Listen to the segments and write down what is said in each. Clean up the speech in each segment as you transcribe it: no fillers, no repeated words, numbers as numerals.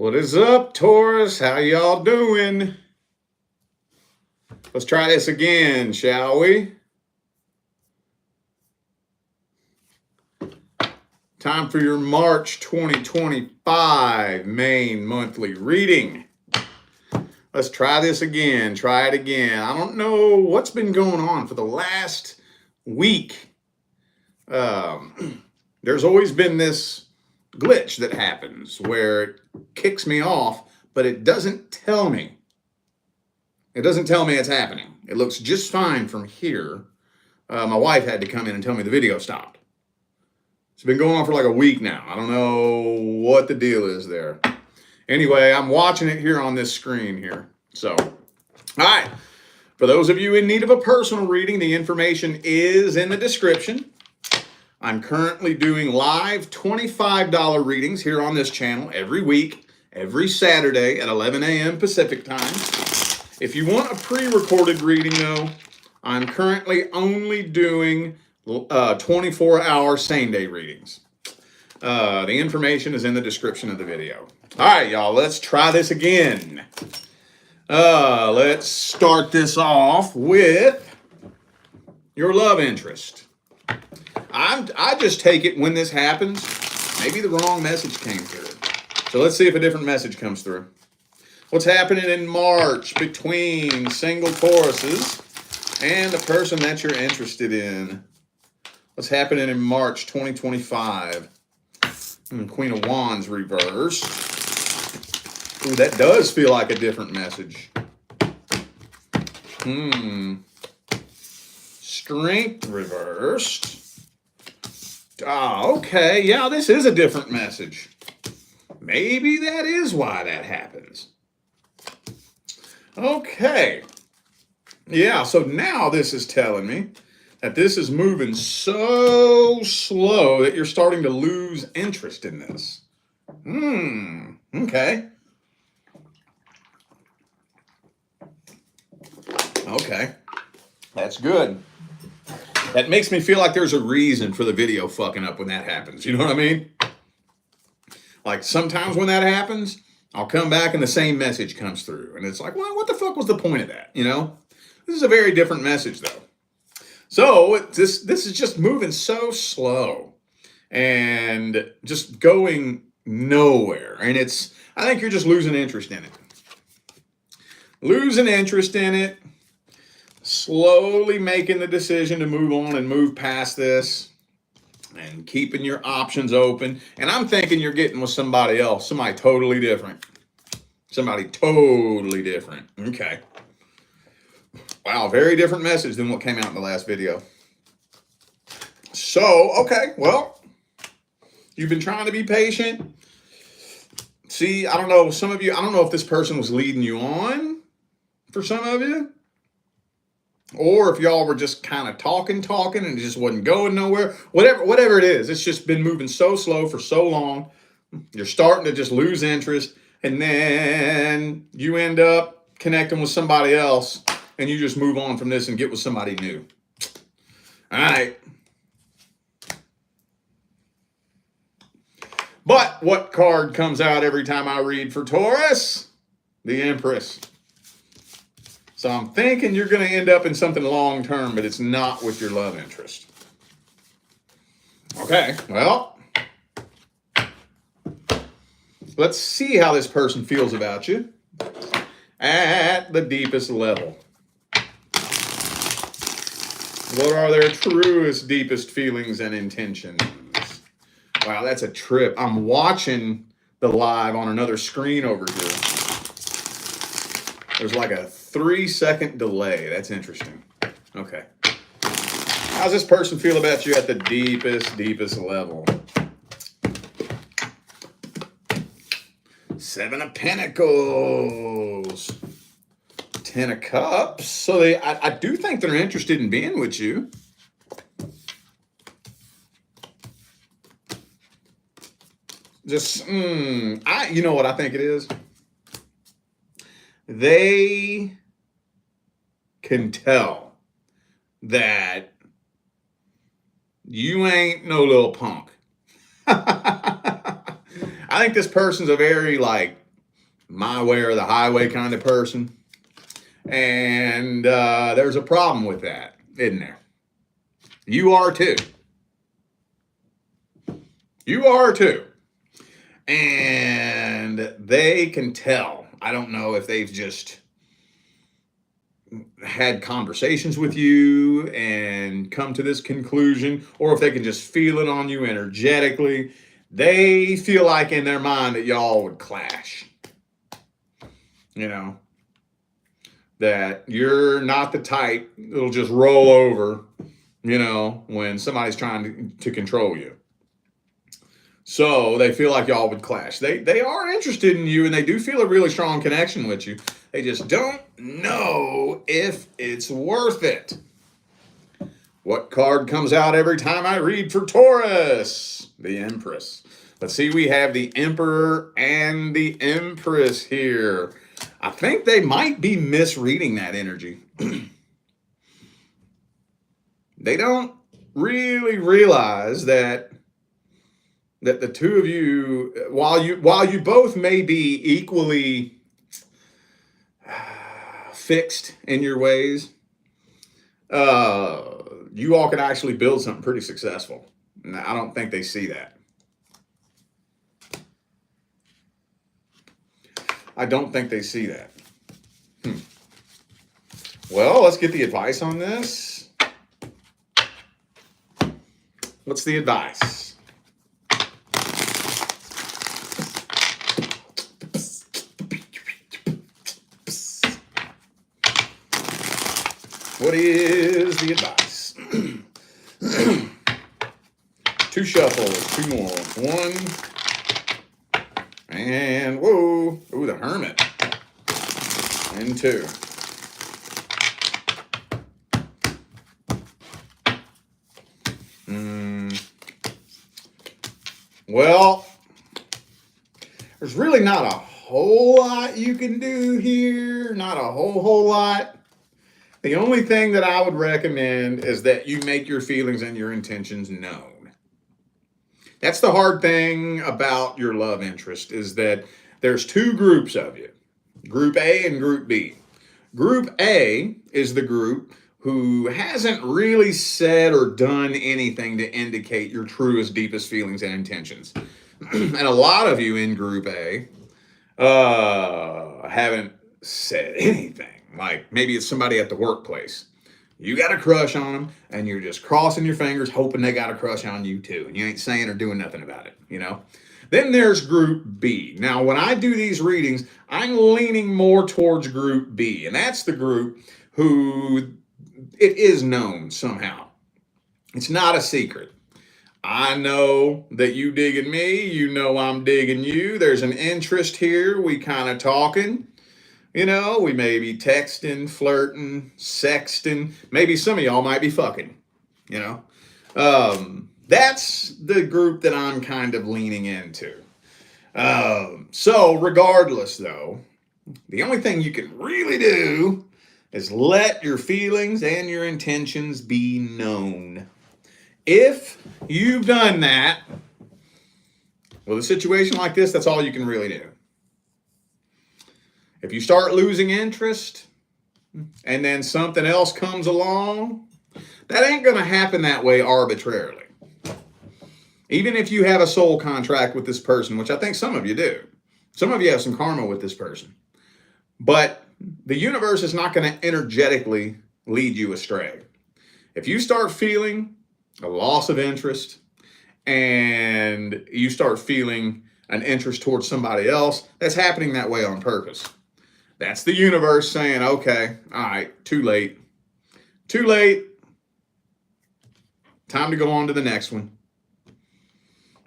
What is up, Taurus? How y'all doing? Let's try this again, shall we? Time for your March 2025 main monthly reading. Let's try this again. Try it again. I don't know what's been going on for the last week. There's always been this glitch that happens where it kicks me off, but it doesn't tell me. It doesn't tell me it's happening. It looks just fine from here. My wife had to come in and tell me the video stopped. It's been going on for like a week now. I don't know what the deal is there. Anyway, I'm watching it here on this screen here. So, all right. For those of you in need of a personal reading, the information is in the description. I'm currently doing live $25 readings here on this channel every week, every Saturday at 11 a.m. Pacific time. If you want a pre-recorded reading, though, I'm currently only doing 24-hour same-day readings. The information is in the description of the video. All right, y'all, let's try this again. Let's start this off with your love interest. I just take it when this happens, maybe the wrong message came through. So let's see if a different message comes through. What's happening in March between single Tauruses and the person that you're interested in? What's happening in March 2025? Queen of Wands reversed. Ooh, that does feel like a different message. Strength reversed. Oh, okay. Yeah, this is a different message. Maybe that is why that happens. Okay. Yeah, so now this is telling me that this is moving so slow that you're starting to lose interest in this. Okay. Okay. That's good. That makes me feel like there's a reason for the video fucking up when that happens. You know what I mean? Like sometimes when that happens, I'll come back and the same message comes through. And it's like, well, what the fuck was the point of that? You know? This is a very different message though. So this is just moving so slow and just going nowhere. And I think you're just losing interest in it. Losing interest in it. Slowly making the decision to move on and move past this and keeping your options open. And I'm thinking you're getting with somebody else, somebody totally different. Somebody totally different. Okay. Wow, very different message than what came out in the last video. So, okay, well, you've been trying to be patient. See, I don't know, some of you, I don't know if this person was leading you on for some of you. Or if y'all were just kind of talking, and it just wasn't going nowhere. Whatever it is, it's just been moving so slow for so long. You're starting to just lose interest. And then you end up connecting with somebody else. And you just move on from this and get with somebody new. All right. But what card comes out every time I read for Taurus? The Empress. So I'm thinking you're going to end up in something long-term, but it's not with your love interest. Okay, well, let's see how this person feels about you at the deepest level. What are their truest, deepest feelings and intentions? Wow, that's a trip. I'm watching the live on another screen over here. There's like a 3-second delay. That's interesting. Okay. How's this person feel about you at the deepest level? 7 of Pentacles. 10 of Cups. So I do think they're interested in being with you. Just, you know what I think it is? They can tell that you ain't no little punk. I think this person's a very, like, my way or the highway kind of person. And there's a problem with that, isn't there? You are too. You are too. And they can tell. I don't know if they've just had conversations with you and come to this conclusion, or if they can just feel it on you energetically. They feel like in their mind that y'all would clash. You know, that you're not the type that'll just roll over, you know, when somebody's trying to control you. So they feel like y'all would clash. They are interested in you, and they do feel a really strong connection with you. They just don't know if it's worth it. What card comes out every time I read for Taurus? The Empress. Let's see, we have the Emperor and the Empress here. I think they might be misreading that energy. They don't really realize that the two of you, while you both may be equally fixed in your ways, you all can actually build something pretty successful. And I don't think they see that. I don't think they see that. Well, let's get the advice on this. What's the advice? What is the advice? Two shuffles, two more. One. And whoa. Ooh, the Hermit. And two. Well, there's really not a whole lot you can do here. Not a whole lot. The only thing that I would recommend is that you make your feelings and your intentions known. That's the hard thing about your love interest, is that there's two groups of you. Group A and Group B. Group A is the group who hasn't really said or done anything to indicate your truest, deepest feelings and intentions. And a lot of you in Group A haven't said anything. Like maybe it's somebody at the workplace. You got a crush on them, and you're just crossing your fingers, hoping they got a crush on you too, and you ain't saying or doing nothing about it, you know? Then there's Group B. Now, when I do these readings, I'm leaning more towards Group B, and that's the group who it is known somehow. It's not a secret. I know that you digging me. You know I'm digging you. There's an interest here. We kind of talking. You know, we may be texting, flirting, sexting. Maybe some of y'all might be fucking, you know. That's the group that I'm kind of leaning into. So regardless, though, the only thing you can really do is let your feelings and your intentions be known. If you've done that, with a situation like this, that's all you can really do. If you start losing interest and then something else comes along, that ain't going to happen that way arbitrarily. Even if you have a soul contract with this person, which I think some of you do. Some of you have some karma with this person. But the universe is not going to energetically lead you astray. If you start feeling a loss of interest and you start feeling an interest towards somebody else, that's happening that way on purpose. That's the universe saying, okay, all right, too late. Too late. Time to go on to the next one.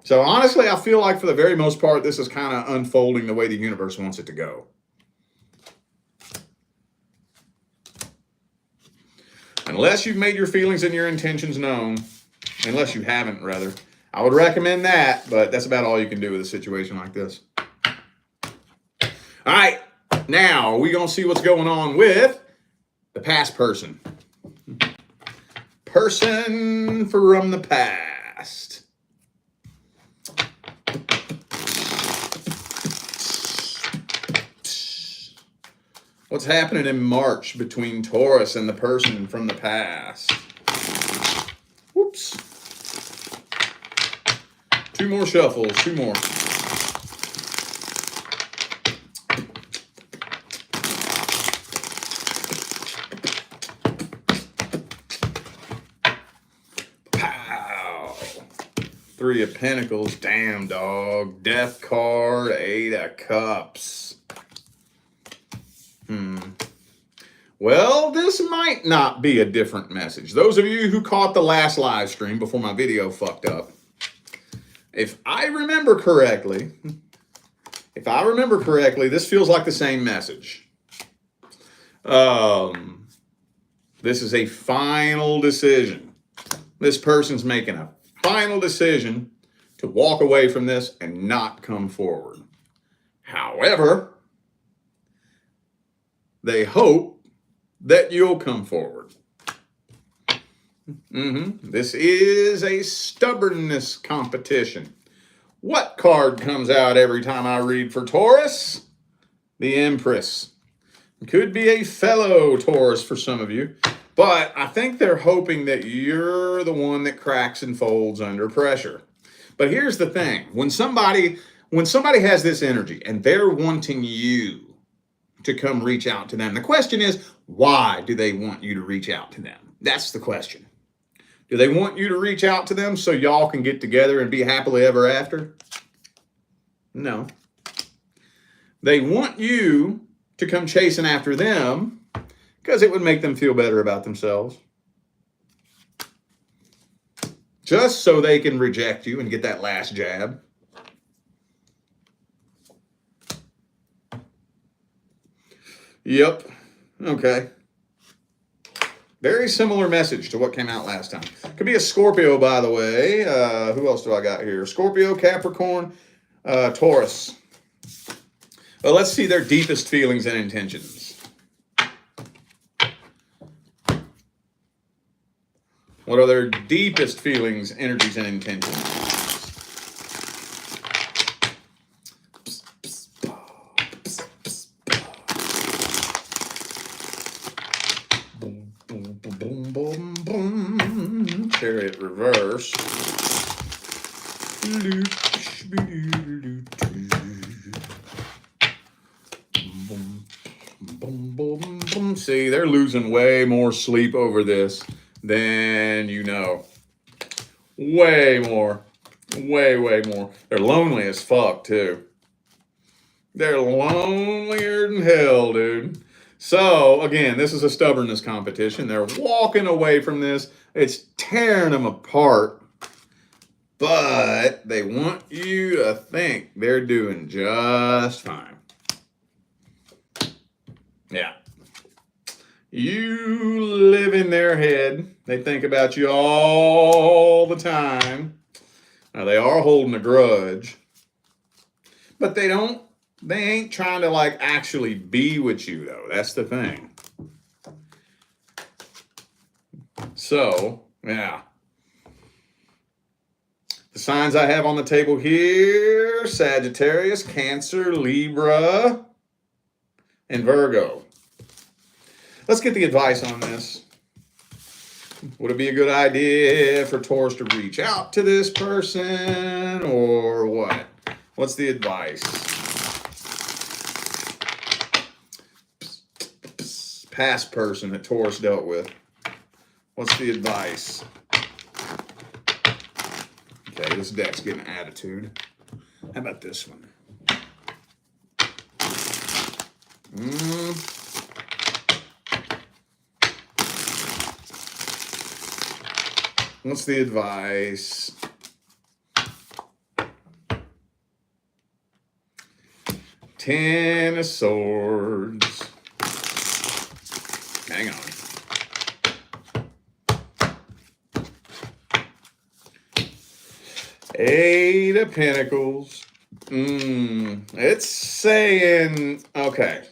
So honestly, I feel like for the very most part, this is kind of unfolding the way the universe wants it to go. Unless you've made your feelings and your intentions known, unless you haven't, rather, I would recommend that, but that's about all you can do with a situation like this. All right, now we're going to see what's going on with the past person. Person from the past. What's happening in March between Taurus and the person from the past? Whoops. 2 more shuffles, 2 more. Pow. 3 of Pentacles, damn dog. Death card, 8 of Cups. Well, this might not be a different message. Those of you who caught the last live stream before my video fucked up, if I remember correctly, this feels like the same message. This is a final decision. This person's making a final decision to walk away from this and not come forward. However, they hope that you'll come forward. This is a stubbornness competition. What card comes out every time I read for Taurus? The Empress. It could be a fellow Taurus for some of you, but I think they're hoping that you're the one that cracks and folds under pressure. But here's the thing. When somebody has this energy and they're wanting you to come reach out to them, the question is, why do they want you to reach out to them? That's the question. Do they want you to reach out to them so y'all can get together and be happily ever after? No. They want you to come chasing after them because it would make them feel better about themselves. Just so they can reject you and get that last jab. Yep. Okay. Very similar message to what came out last time. Could be a Scorpio, by the way. Who else do I got here? Scorpio, Capricorn, Taurus. Well, let's see their deepest feelings and intentions. What are their deepest feelings, energies, and intentions? Chariot reverse. See, they're losing way more sleep over this than you know. Way more. Way more. They're lonely as fuck, too. They're lonelier than hell, dude. So, again, this is a stubbornness competition. They're walking away from this. It's tearing them apart. But they want you to think they're doing just fine. Yeah. You live in their head. They think about you all the time. Now, they are holding a grudge. But they ain't trying to, like, actually be with you, though. That's the thing. So, yeah. The signs I have on the table here, Sagittarius, Cancer, Libra, and Virgo. Let's get the advice on this. Would it be a good idea for Taurus to reach out to this person, or what? What's the advice? Past person that Taurus dealt with. What's the advice? Okay, this deck's getting attitude. How about this one? What's the advice? Ten of Swords. Hang on. Eight of Pentacles. It's saying, okay.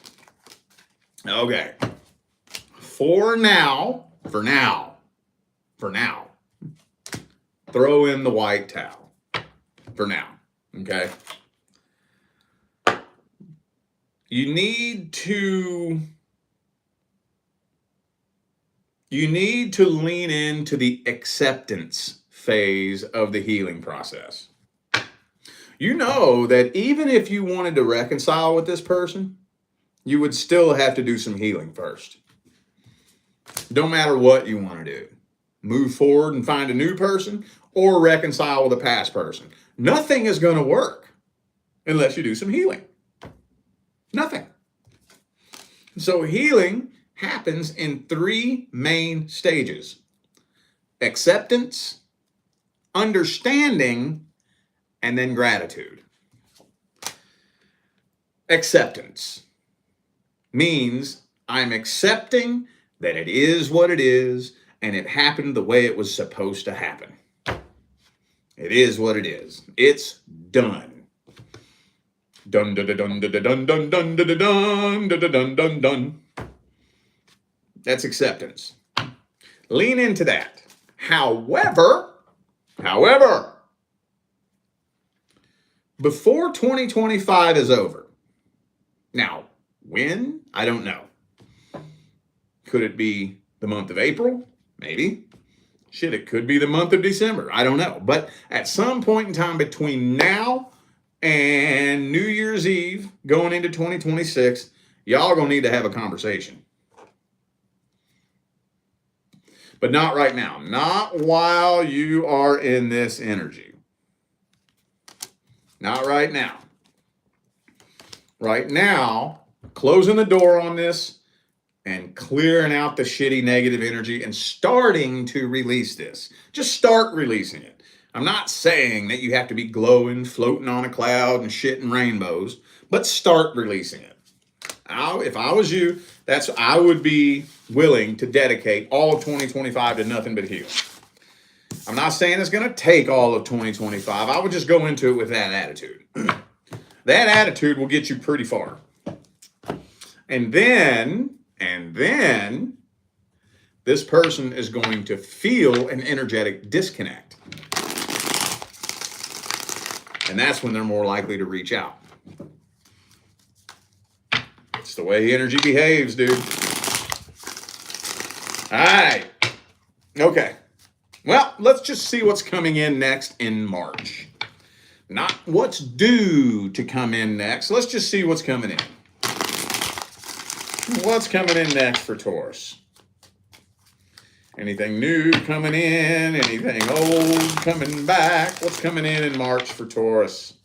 For now, throw in the white towel. For now, okay? You need to You need to lean into the acceptance phase of the healing process. You know that even if you wanted to reconcile with this person, you would still have to do some healing first. Don't matter what you want to do. Move forward and find a new person or reconcile with a past person. Nothing is going to work unless you do some healing. Nothing. So healing happens in 3 main stages: acceptance, understanding, and then gratitude. Acceptance means I'm accepting that it is what it is and it happened the way it was supposed to happen. It is what it is. It's done. Dun dun dun dun dun dun dun dun dun dun dun dun dun. That's acceptance. Lean into that. However, before 2025 is over, now, when? I don't know. Could it be the month of April? Maybe. Shit, it could be the month of December. I don't know. But at some point in time between now and New Year's Eve, going into 2026, y'all gonna need to have a conversation. But not right now. Not while you are in this energy. Not right now. Right now, closing the door on this and clearing out the shitty negative energy and starting to release this. Just start releasing it. I'm not saying that you have to be glowing, floating on a cloud and shit and rainbows, but start releasing it. If I was you, I would be willing to dedicate all of 2025 to nothing but healing. I'm not saying it's going to take all of 2025. I would just go into it with that attitude. That attitude will get you pretty far. And then this person is going to feel an energetic disconnect. And that's when they're more likely to reach out. It's the way energy behaves, dude. All right. Okay. Well, let's just see what's coming in next in March. Not what's due to come in next. Let's just see what's coming in. What's coming in next for Taurus? Anything new coming in? Anything old coming back? What's coming in March for Taurus?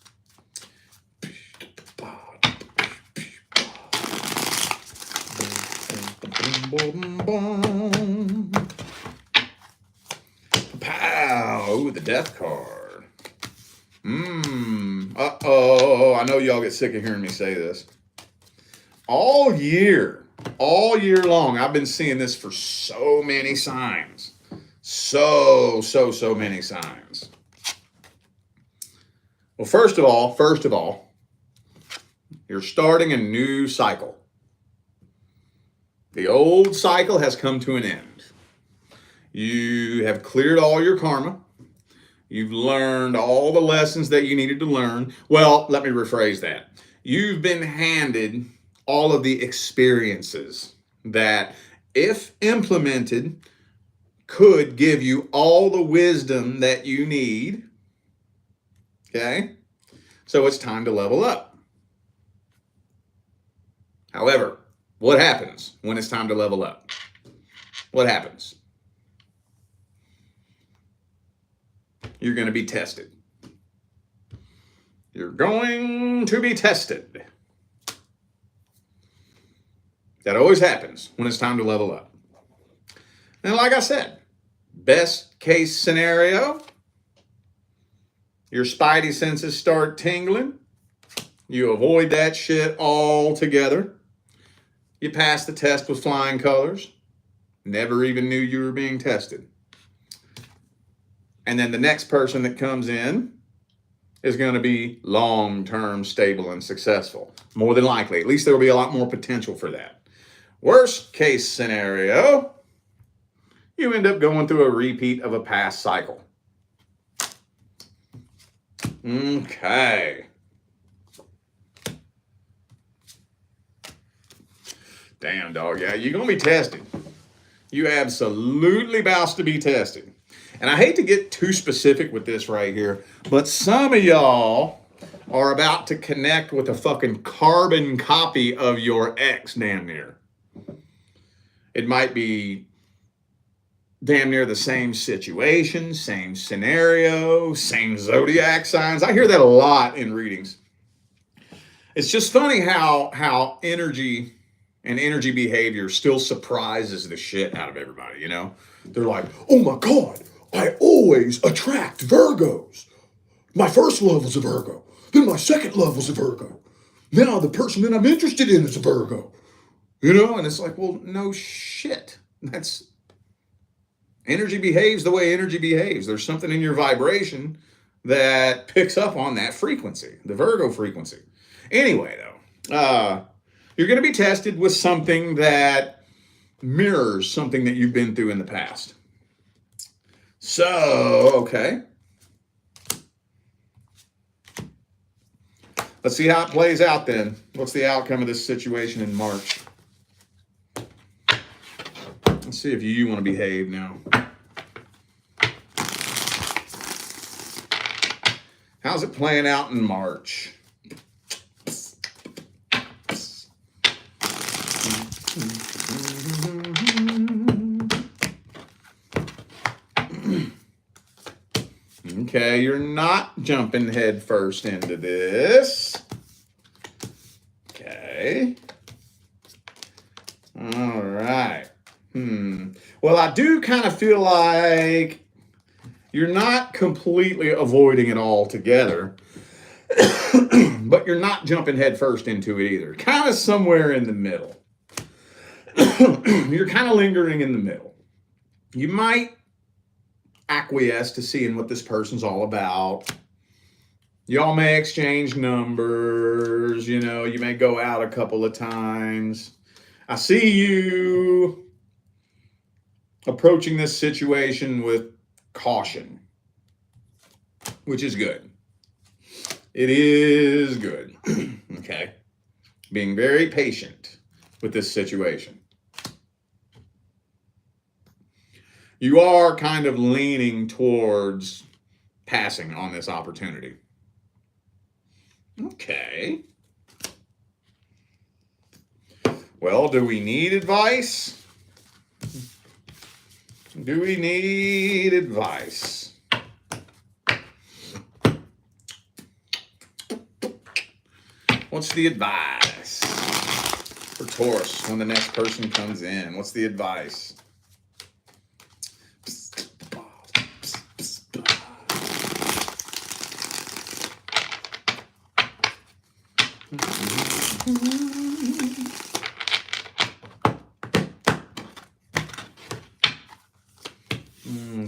Pow! Ooh, the death card. Uh-oh. I know y'all get sick of hearing me say this. All year long, I've been seeing this for so many signs. So many signs. Well, first of all, you're starting a new cycle. The old cycle has come to an end. You have cleared all your karma. You've learned all the lessons that you needed to learn. Well, let me rephrase that. You've been handed all of the experiences that, if implemented, could give you all the wisdom that you need. Okay? So it's time to level up. However, what happens when it's time to level up? What happens? You're going to be tested. You're going to be tested. That always happens when it's time to level up. And like I said, best case scenario, your spidey senses start tingling. You avoid that shit altogether. You pass the test with flying colors. Never even knew you were being tested. And then the next person that comes in is going to be long-term, stable, and successful. More than likely. At least there will be a lot more potential for that. Worst case scenario, you end up going through a repeat of a past cycle. Okay. Damn, dog. Yeah, you're going to be tested. You absolutely about to be tested. And I hate to get too specific with this right here, but some of y'all are about to connect with a fucking carbon copy of your ex, damn near. It might be damn near the same situation, same scenario, same zodiac signs. I hear that a lot in readings. It's just funny how energy and energy behavior still surprises the shit out of everybody, you know? They're like, oh my God, I always attract Virgos. My first love was a Virgo. Then my second love was a Virgo. Now the person that I'm interested in is a Virgo. You know? And it's like, well, no shit. That's energy behaves the way energy behaves. There's something in your vibration that picks up on that frequency, the Virgo frequency. Anyway, though, you're going to be tested with something that mirrors something that you've been through in the past. So, okay. Let's see how it plays out then. What's the outcome of this situation in March? Let's see if you want to behave now. How's it playing out in March? Okay, you're not jumping head first into this. Okay. All right. Well, I do kind of feel like you're not completely avoiding it altogether, but you're not jumping head first into it either. Kind of somewhere in the middle. You're kind of lingering in the middle. You might acquiesce to seeing what this person's all about. Y'all may exchange numbers, you know, you may go out a couple of times. I see you approaching this situation with caution, which is good. It is good. Okay. Being very patient with this situation. You are kind of leaning towards passing on this opportunity. Okay. Well, do we need advice? Do we need advice? What's the advice for Taurus when the next person comes in? What's the advice?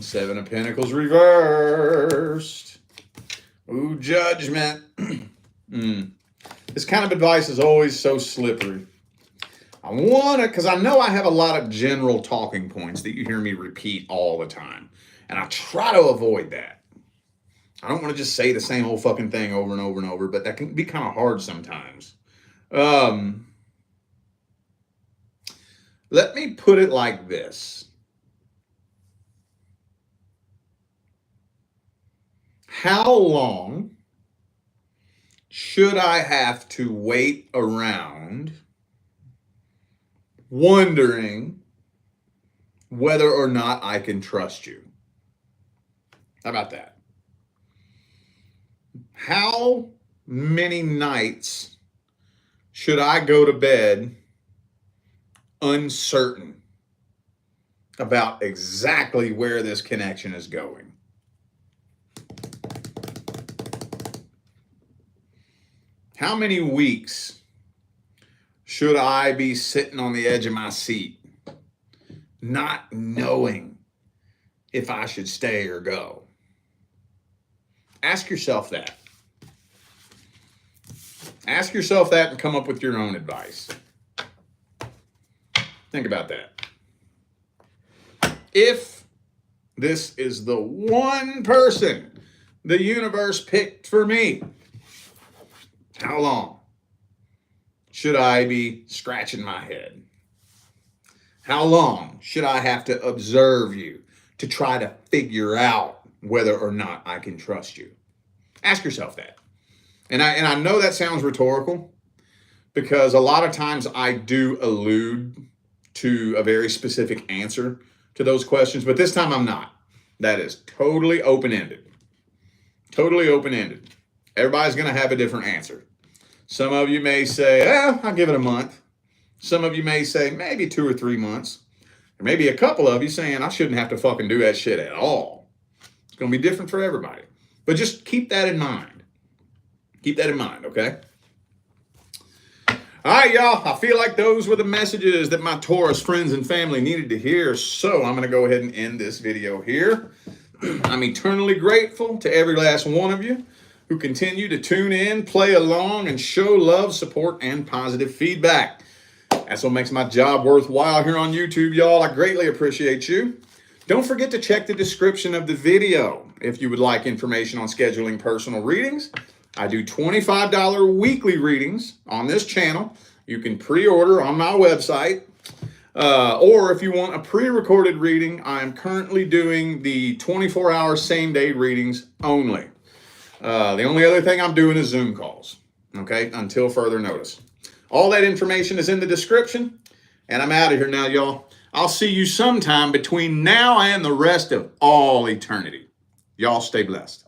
Seven of Pentacles reversed. Ooh, Judgment. This kind of advice is always so slippery. I want to, because I know I have a lot of general talking points that you hear me repeat all the time. And I try to avoid that. I don't want to just say the same old fucking thing over and over and over, but that can be kind of hard sometimes. Let me put it like this. How long should I have to wait around wondering whether or not I can trust you? How about that? How many nights should I go to bed uncertain about exactly where this connection is going? How many weeks should I be sitting on the edge of my seat, not knowing if I should stay or go? Ask yourself that. Ask yourself that and come up with your own advice. Think about that. If this is the one person the universe picked for me, how long should I be scratching my head? How long should I have to observe you to try to figure out whether or not I can trust you? Ask yourself that. And I know that sounds rhetorical because a lot of times I do allude to a very specific answer to those questions, but this time I'm not. That is totally open-ended. Totally open-ended. Everybody's going to have a different answer. Some of you may say, I'll give it a month. Some of you may say maybe 2 or 3 months. Or maybe a couple of you saying I shouldn't have to fucking do that shit at all. It's going to be different for everybody. But just keep that in mind. Keep that in mind, okay? All right, y'all. I feel like those were the messages that my Taurus friends and family needed to hear. So I'm going to go ahead and end this video here. I'm eternally grateful to every last one of you who continue to tune in, play along, and show love, support, and positive feedback. That's what makes my job worthwhile here on YouTube, y'all. I greatly appreciate you. Don't forget to check the description of the video if you would like information on scheduling personal readings. I do $25 weekly readings on this channel. You can pre-order on my website. Or if you want a pre-recorded reading, I am currently doing the 24-hour same-day readings only. The only other thing I'm doing is Zoom calls, okay, until further notice. All that information is in the description, and I'm out of here now, y'all. I'll see you sometime between now and the rest of all eternity. Y'all stay blessed.